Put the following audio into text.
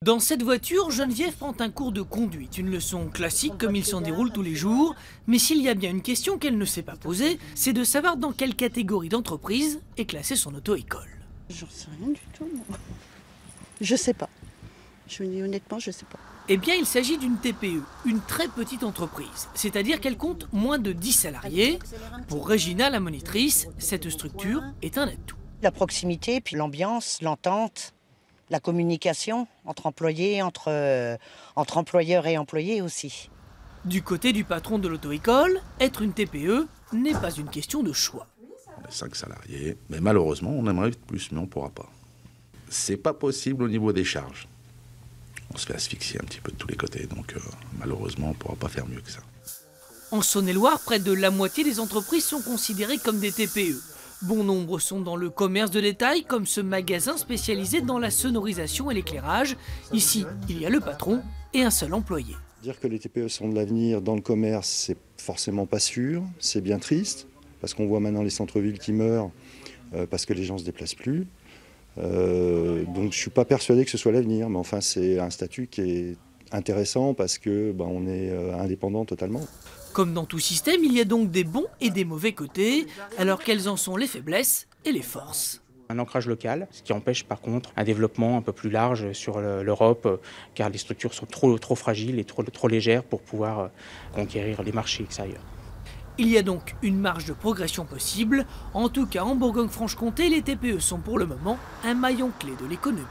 Dans cette voiture, Geneviève prend un cours de conduite, une leçon classique comme il s'en déroule tous les jours. Mais s'il y a bien une question qu'elle ne s'est pas posée, c'est de savoir dans quelle catégorie d'entreprise est classée son auto-école. J'en sais rien du tout, moi. Je sais pas. Je vous dis honnêtement, je sais pas. Eh bien, il s'agit d'une TPE, une très petite entreprise, c'est-à-dire qu'elle compte moins de 10 salariés. Pour Régina, la monitrice, cette structure est un atout. La proximité, puis l'ambiance, l'entente, la communication entre employés, entre employeurs et employés aussi. Du côté du patron de l'auto-école, être une TPE n'est pas une question de choix. On est 5 salariés, mais malheureusement, on aimerait plus, mais on ne pourra pas. C'est pas possible au niveau des charges. On se fait asphyxier un petit peu de tous les côtés, donc malheureusement, on ne pourra pas faire mieux que ça. En Saône-et-Loire, près de la moitié des entreprises sont considérées comme des TPE. Bon nombre sont dans le commerce de détail, comme ce magasin spécialisé dans la sonorisation et l'éclairage. Ici, il y a le patron et un seul employé. Dire que les TPE sont de l'avenir dans le commerce, c'est forcément pas sûr, c'est bien triste, parce qu'on voit maintenant les centres-villes qui meurent parce que les gens ne se déplacent plus. Donc je ne suis pas persuadé que ce soit l'avenir, mais enfin c'est un statut qui est intéressant parce que on est indépendant totalement. Comme dans tout système, il y a donc des bons et des mauvais côtés, alors quelles en sont les faiblesses et les forces. Un ancrage local, ce qui empêche par contre un développement un peu plus large sur l'Europe, car les structures sont trop fragiles et trop légères pour pouvoir conquérir les marchés extérieurs. Il y a donc une marge de progression possible. En tout cas, en Bourgogne-Franche-Comté, les TPE sont pour le moment un maillon clé de l'économie.